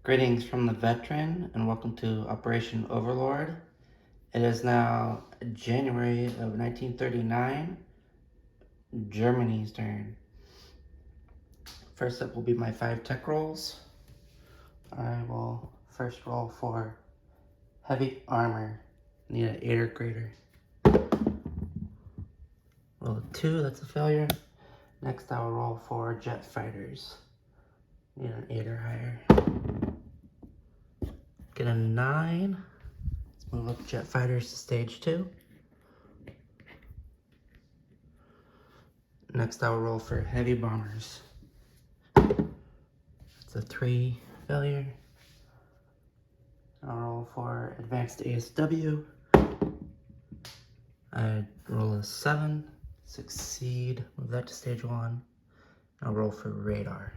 Greetings from the veteran and welcome to Operation Overlord. It is now January of 1939, Germany's turn. First up will be my 5 tech rolls. I will first roll for heavy armor. Need an 8 or greater. Roll a 2, that's a failure. Next I will roll for jet fighters. Need an 8 or higher. Get a 9. Let's move up jet fighters to stage 2. Next I will roll for heavy bombers. It's a 3 failure. I'll roll for advanced ASW. I roll a 7, succeed, move that to stage 1. I'll roll for radar.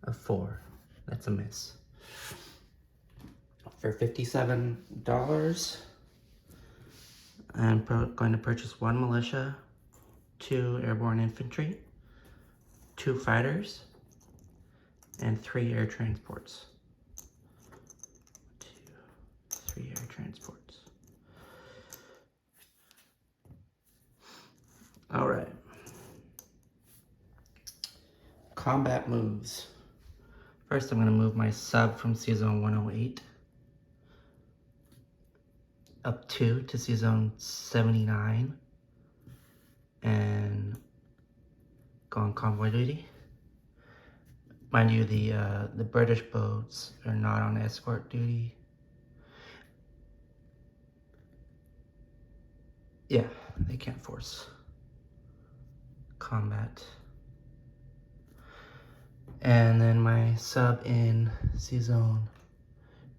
A 4, that's a miss. For $57, I'm going to purchase 1 militia, 2 airborne infantry, 2 fighters, and 3 air transports. 2, 3 air transports. All right. Combat moves. First, I'm going to move my sub from C-Zone 108 up 2 to C-Zone 79 and go on convoy duty. Mind you, the British boats are not on escort duty. Yeah, they can't force combat. And then my sub in C-Zone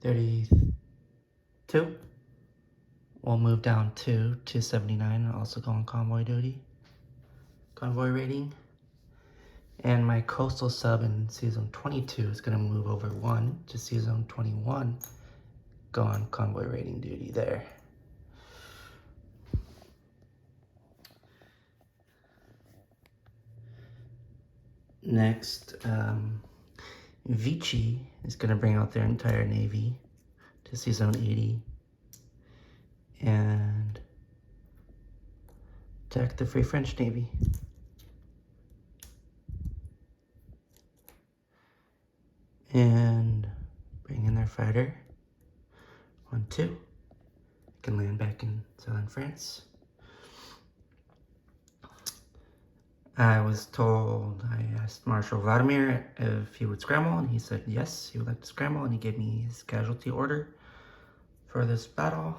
32 will move down 2 to 79 and also go on convoy duty, convoy rating. And my coastal sub in C-Zone 22 is going to move over 1 to C-Zone 21, go on convoy rating duty there. Next, Vichy is going to bring out their entire navy to C-Zone 80 and attack the Free French Navy. And bring in their fighter. 1, 2. Can land back in southern France. I was told, I asked Marshal Vladimir if he would scramble, and he said yes, he would like to scramble, and he gave me his casualty order for this battle.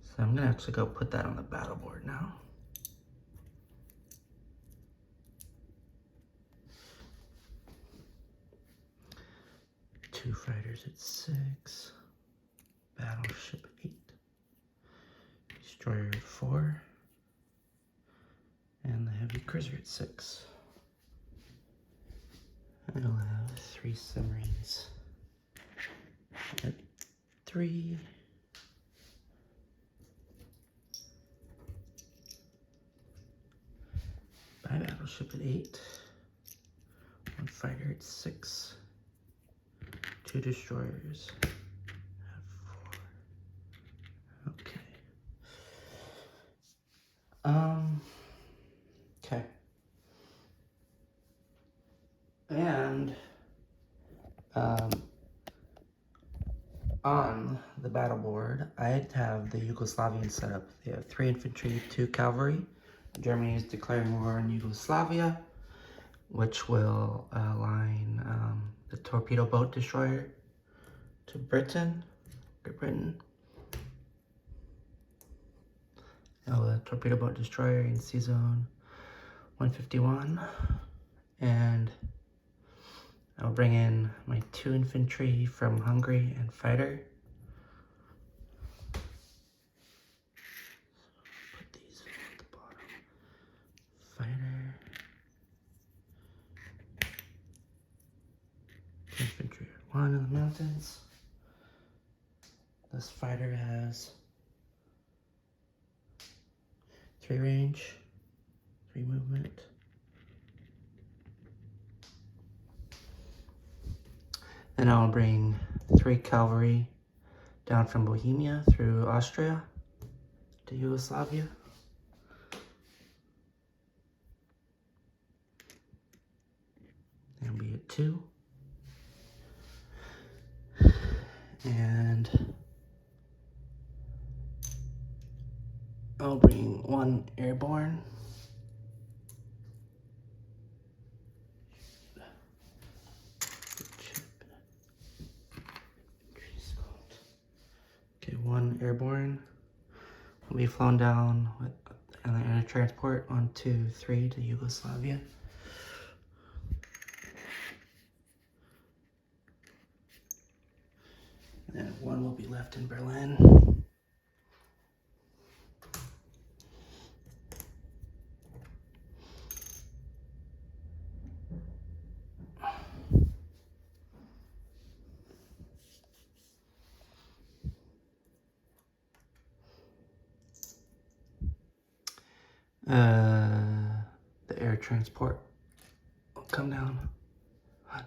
So I'm gonna actually go put that on the battle board now. Two fighters at 6, battleship at 8, destroyer at 4, and the heavy cruiser at 6. I'll have 3 submarines at 3. By battleship at 8, 1 fighter at 6, 2 destroyers at 4. Okay. Okay. And on the battle board, I have the Yugoslavian setup. They have 3 infantry, 2 cavalry. Germany is declaring war on Yugoslavia, which will align the torpedo boat destroyer to Britain, Great Britain. Now the torpedo boat destroyer in C-Zone 151, and I'll bring in my 2 infantry from Hungary and fighter. Put these at the bottom. Fighter. Infantry 1 in the mountains. This fighter has 3 range, 3 movement. And I'll bring 3 cavalry down from Bohemia through Austria to Yugoslavia. That'll be at 2. And I'll bring 1 airborne. Okay, 1 airborne will be flown down with an air transport on 2-3 to Yugoslavia. And then 1 will be left in Berlin. The air transport will come down. 1,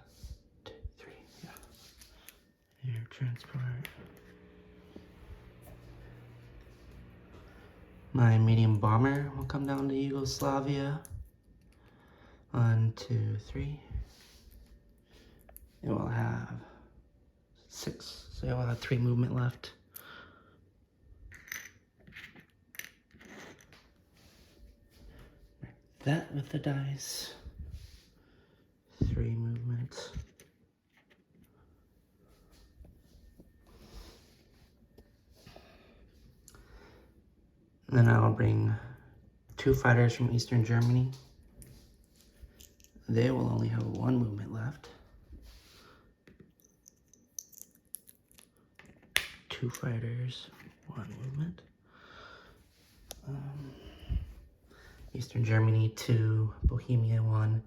2, 3, yeah. Air transport. My medium bomber will come down to Yugoslavia. 1, 2, 3. It will have 6, so it will have 3 movement left. That with the dice. 3 movements. Then I'll bring 2 fighters from Eastern Germany. They will only have 1 movement left. 2 fighters, 1 movement. Eastern Germany 2, Bohemia 1,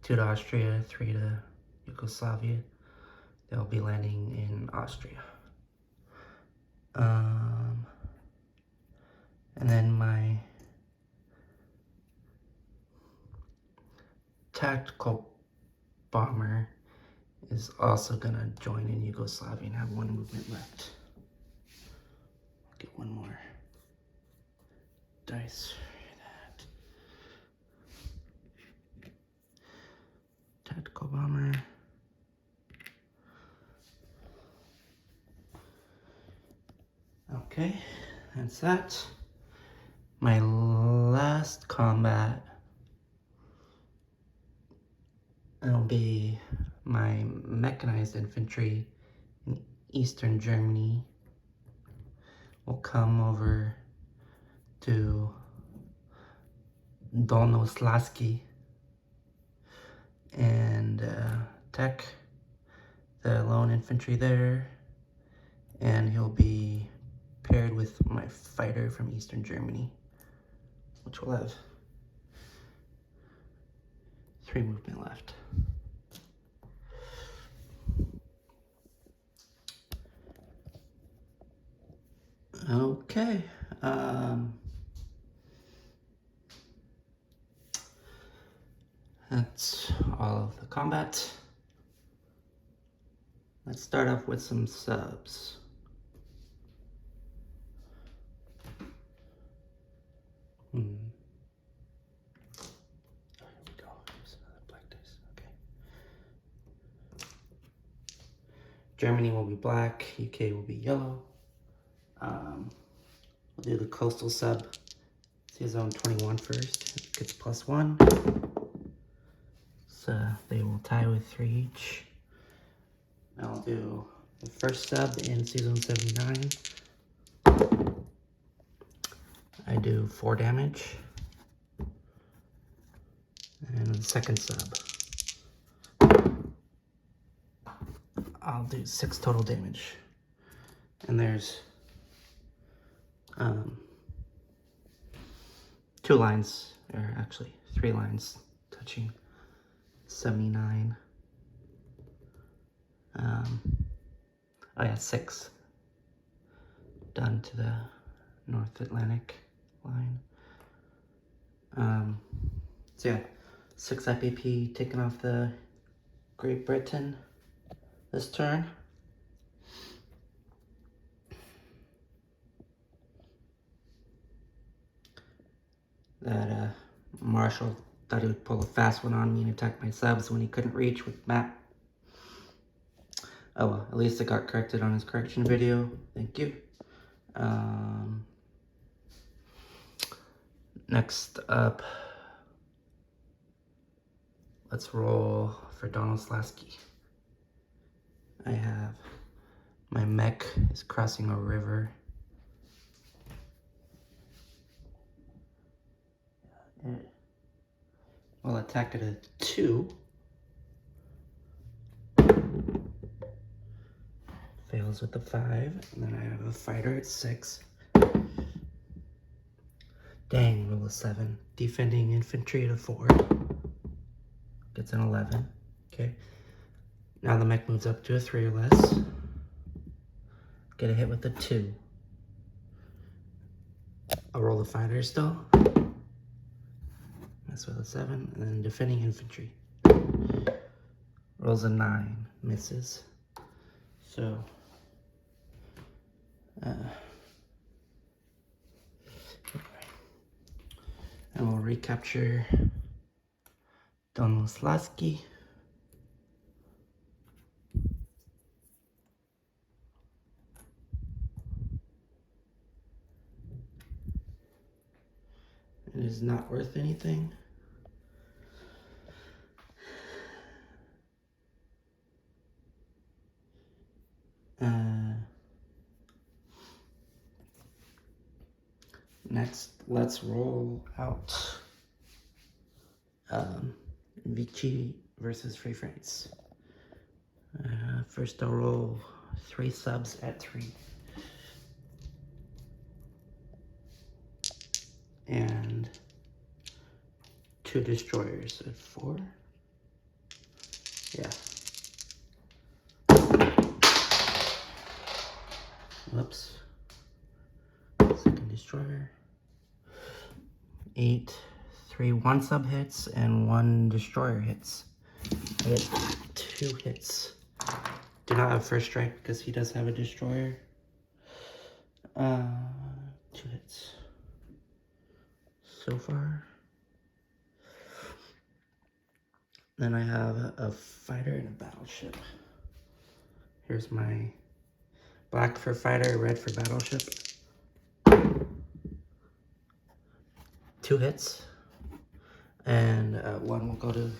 2 to Austria, 3 to Yugoslavia. They'll be landing in Austria. And then my tactical bomber is also gonna join in Yugoslavia and have 1 movement left. I'll get 1 more dice for that. Tactical bomber. Okay, that's that. My last combat, it'll be my mechanized infantry in Eastern Germany will come over to Dolnoslaski and attack the lone infantry there, and he'll be paired with my fighter from Eastern Germany, which will have 3 movement left. Okay, that's all of the combat. Let's start off with some subs. Here we go. Here's another black dice. Okay. Germany will be black. UK will be yellow. We'll do the coastal sub. See zone 21 first. It gets +1. So they will tie with 3 each. I'll do the first sub in season 79. I do 4 damage. And the second sub, I'll do 6 total damage. And there's 2 lines, or actually 3 lines touching 79. Oh yeah, 6 done to the North Atlantic line. So yeah, 6 IPP taken off the Great Britain. this turn. That Marshall thought he would pull a fast one on me and attack my subs when he couldn't reach with map. Oh well, at least it got corrected on his correction video. Thank you. Next up, let's roll for Donald Slasky. I have my mech is crossing a river. It will attack at a 2. Fails with the 5. And then I have a fighter at 6. Dang, roll a 7. Defending infantry at a 4. Gets an 11. Okay. Now the mech moves up to a 3 or less. Get a hit with a 2. I'll roll the fighter still. That's with a 7. And then defending infantry. Rolls a 9. Misses. So, and we'll recapture Donald Slasky. It is not worth anything. Next, let's roll out Vici versus Free France. First, I'll roll 3 subs at 3. And 2 destroyers at 4. Yeah. Whoops. Second destroyer. 8, 3 1 sub hits and 1 destroyer hits. I get 2 hits. Do not have first strike because he does have a destroyer. 2 hits so far. Then I have a fighter and a battleship. Here's my black for fighter, red for battleship. 2 hits. And 1 will go to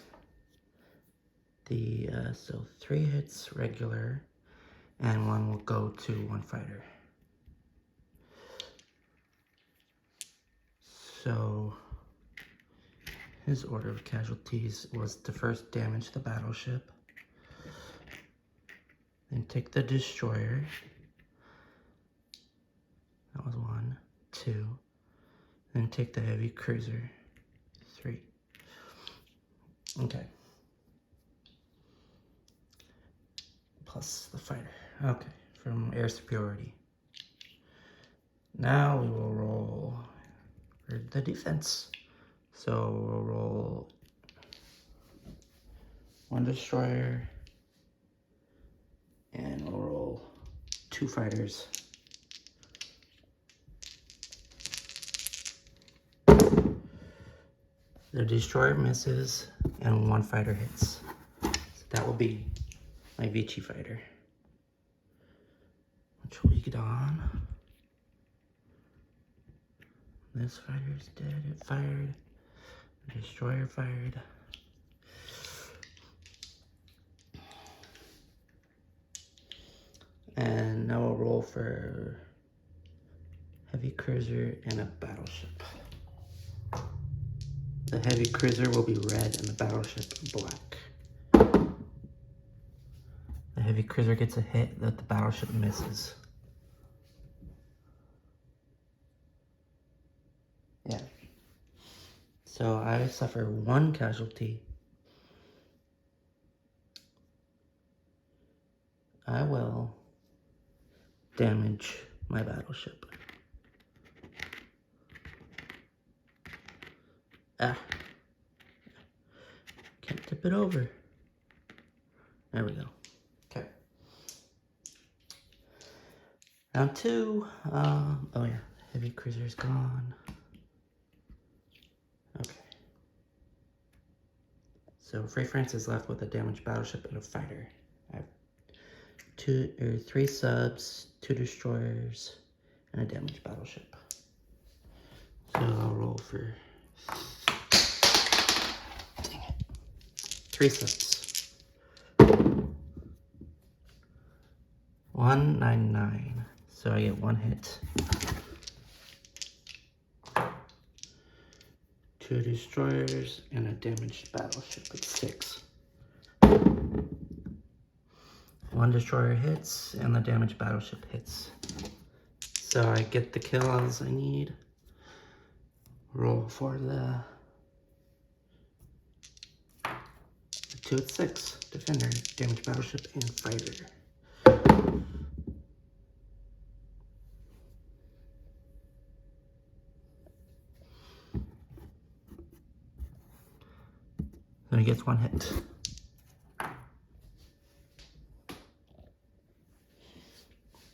the, so 3 hits regular. And 1 will go to 1 fighter. So his order of casualties was to first damage the battleship, then take the destroyer. That was 1, 2. Then take the heavy cruiser, 3. Okay. Plus the fighter. Okay, from air superiority. Now we will roll for the defense. So we'll roll 1 destroyer, and we'll roll 2 fighters. The destroyer misses, and 1 fighter hits. So that will be my Vici fighter, which will get on. This fighter is dead. It fired. The destroyer fired. And now we'll roll for heavy cruiser and a battleship. The heavy cruiser will be red and the battleship black. The heavy cruiser gets a hit that the battleship misses. Yeah. So I suffer 1 casualty. I will damage my battleship. Ah. Can't tip it over. There we go. Okay. Round 2. Oh yeah, heavy cruiser's gone. Okay. So Frey France is left with a damaged battleship and a fighter. I have 3 subs, 2 destroyers, and a damaged battleship. So I'll roll for 3 subs. 199. So I get 1 hit. 2 destroyers and a damaged battleship at 6. 1 destroyer hits and the damaged battleship hits. So I get the kills I need. Roll for the 2 at 6. Defender, damaged battleship, and fighter. So he gets 1 hit.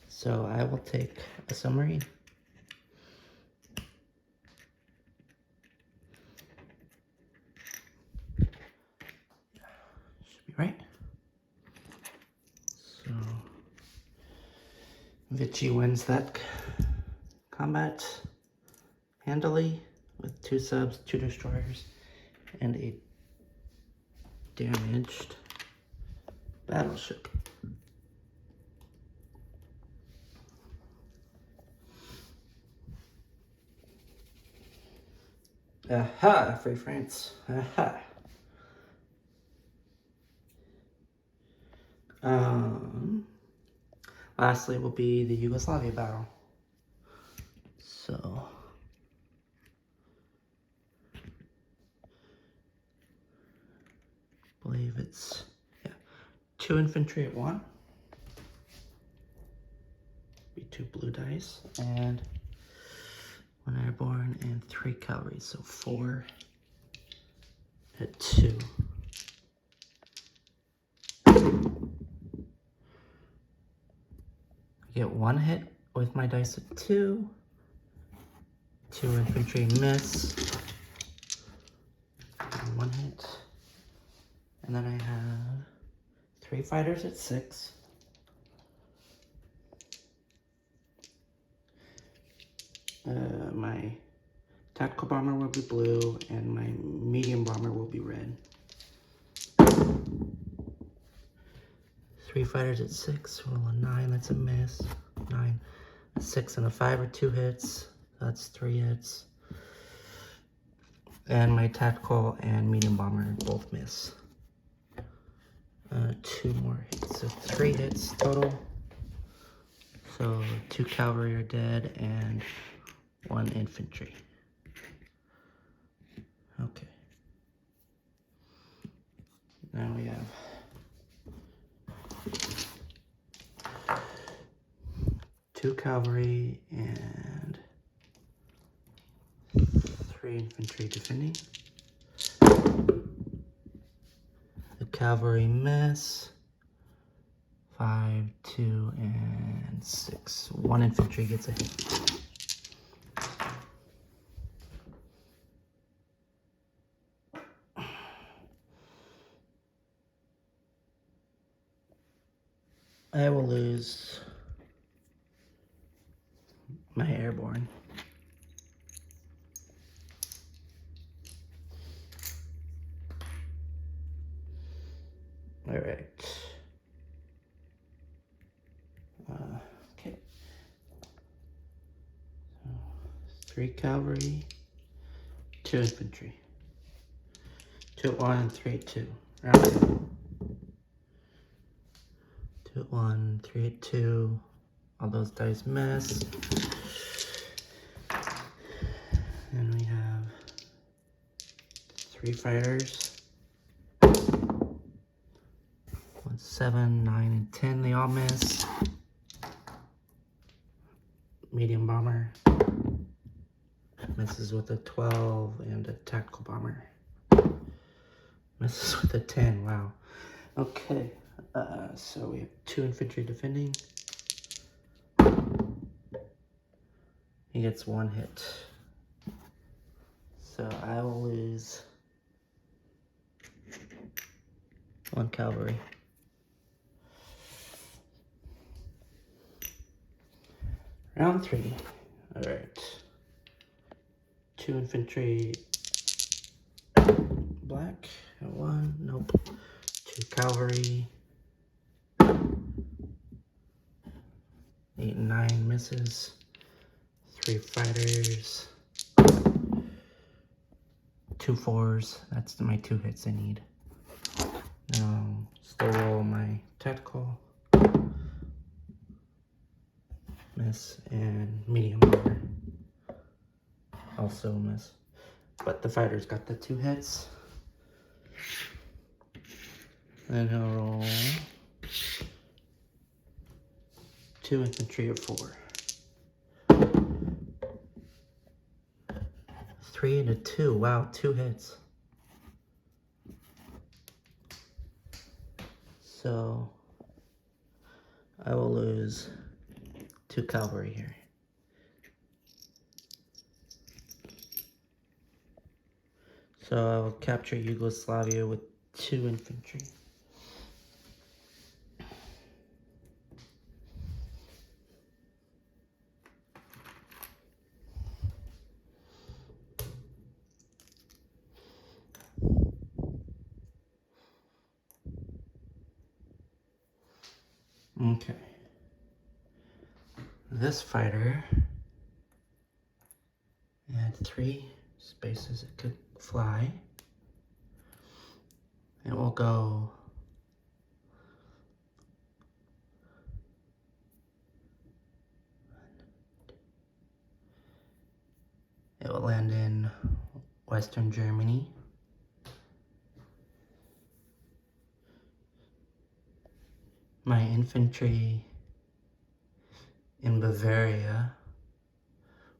So I will take a submarine. Should be right. So Vichy wins that combat handily with 2 subs, 2 destroyers, and a damaged battleship. Aha, Free France. Aha. Lastly will be the Yugoslavia battle. So I believe it's 2 infantry at 1. Be 2 blue dice and 1 airborne and 3 cavalry, so 4 at 2. I get 1 hit with my dice at 2. 2 infantry miss. And 1 hit. And then I have 3 fighters at 6. My tactical bomber will be blue, and my medium bomber will be red. 3 fighters at 6, roll a 9, that's a miss. 9, a 6 and a 5 are 2 hits, that's 3 hits. And my tactical and medium bomber both miss. 2 more hits, so 3 hits total. So 2 cavalry are dead and 1 infantry. Okay. Now we have 2 cavalry and 3 infantry defending. The cavalry miss. 5, 2, and 6. 1 infantry gets a hit. I will lose my airborne. All right. Okay. So 3 cavalry, 2 infantry. 2 at 1 and 3 at 2. Round 2. 2 at 1, 3 at 2. All those dice miss. And we have 3 fighters. 1, 7, 9, and 10. They all miss. Medium bomber misses with a 12, and a tactical bomber misses with a 10. Wow. Okay. So we have 2 infantry defending. he gets 1 hit. So I will lose 1 cavalry. Round 3. Alright. 2 infantry black. 1. Nope. 2 cavalry. 8 and 9 misses. 3 fighters. 2 4s. That's my 2 hits I need. Now, slow roll my tactical. Miss, and medium armor. Also miss. But the fighters got the 2 hits. Then he'll roll 2 infantry of 4. 3 and a 2. Wow, 2 hits. So I will lose 2 cavalry here. So I will capture Yugoslavia with 2 infantry. Okay. This fighter had 3 spaces it could fly. It will go It will land in Western Germany. My infantry in Bavaria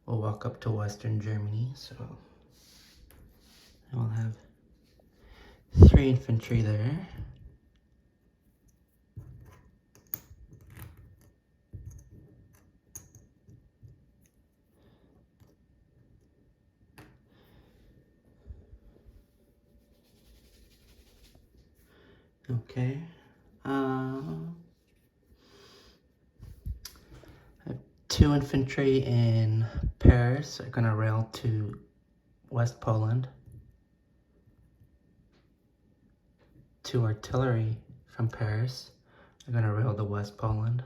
will walk up to Western Germany, so I will have 3 infantry there. Okay. I have 2 infantry in Paris. Are gonna rail to West Poland. 2 artillery from Paris are gonna rail to West Poland.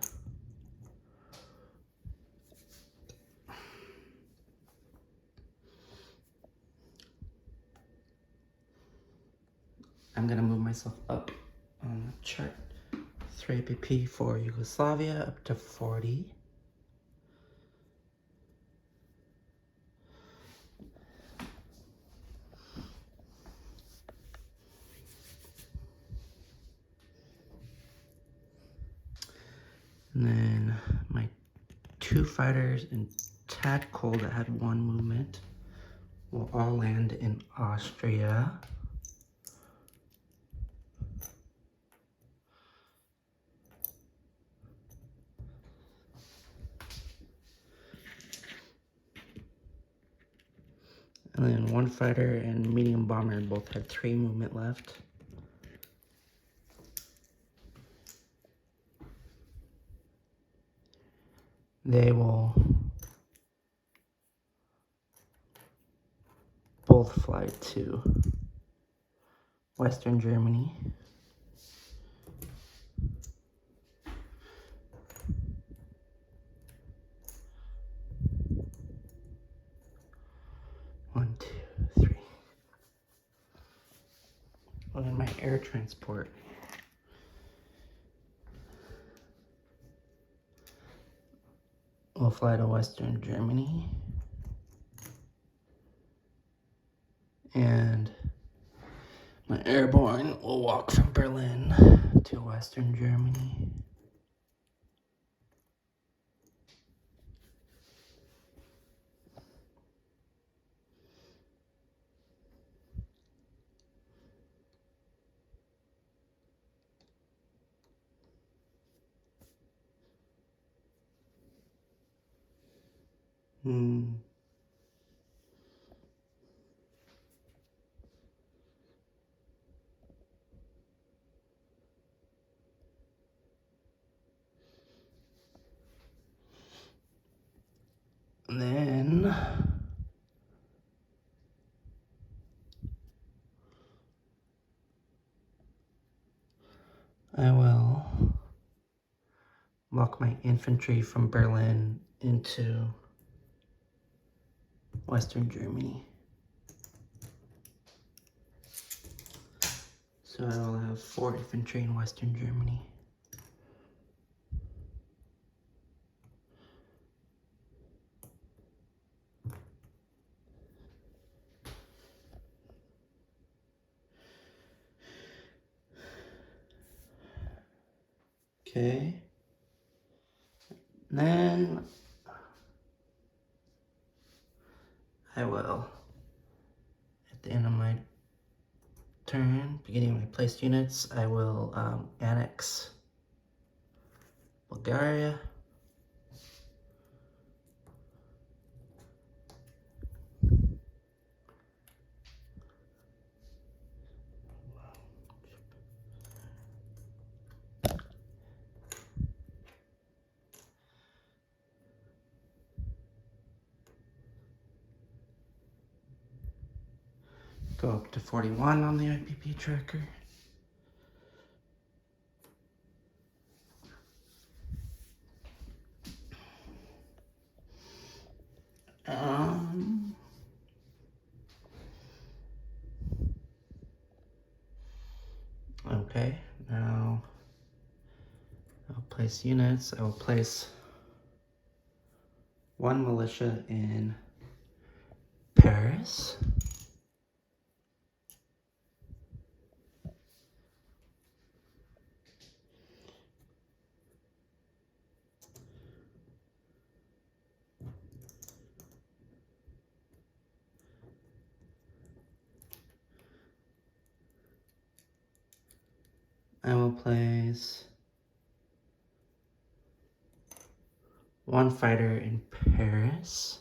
I'm gonna move myself up on the chart. 3 APP for Yugoslavia up to 40. And then my 2 fighters in tactical that had 1 movement will all land in Austria. And then 1 fighter and medium bomber both had 3 movement left. They will both fly to Western Germany. One, two, three. And then my air transport will fly to Western Germany. And my airborne will walk from Berlin to Western Germany. Hmm. And then I will walk my infantry from Berlin into Western Germany. So I will have 4 infantry in Western Germany. Okay. Then I will, at the end of my turn, beginning of my placed units, I will annex Bulgaria. Go up to 41 on the IPP tracker. Okay, now I'll place units. I will place 1 militia in Paris. I will place 1 fighter in Paris.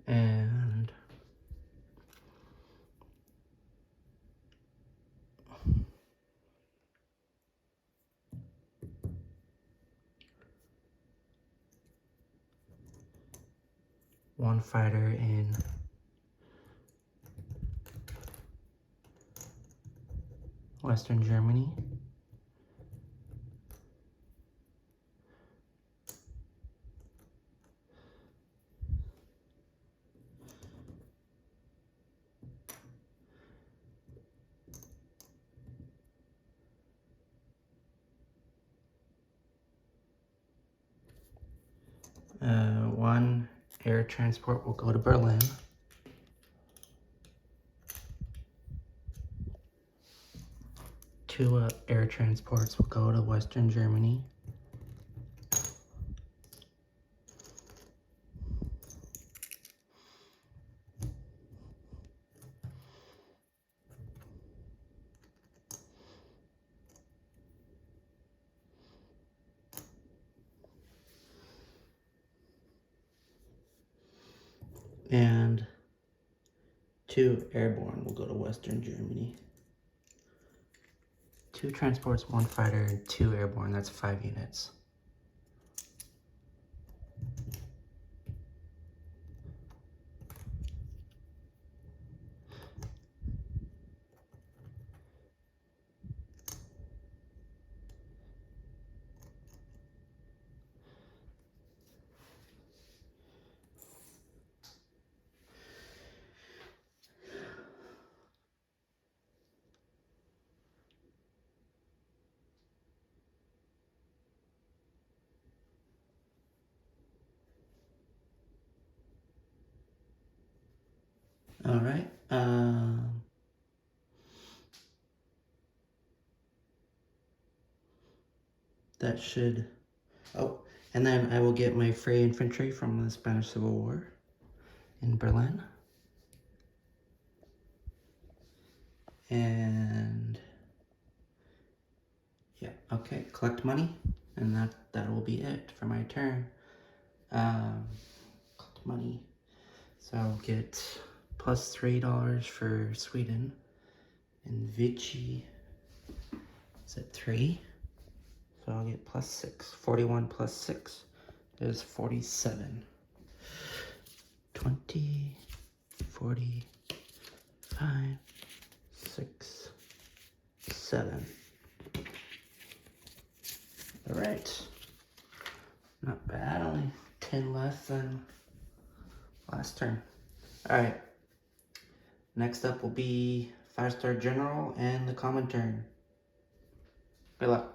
And one fighter in Western Germany. One air transport will go to Berlin. Two air transports will go to Western Germany. And 2 airborne will go to Western Germany. 2 transports, 1 fighter, and 2 airborne. That's 5 units. All right. That should... Oh, and then I will get my free infantry from the Spanish Civil War in Berlin. And... yeah, okay, collect money. And that will be it for my turn. Money. So I'll get plus $3 for Sweden. And Vichy is at 3. So I'll get plus 6. 41 plus 6 is 47. 20, 45, 6, 7. Alright. Not bad, only 10 less than last turn. Alright. Next up will be 5-star general and the common turn. Good luck.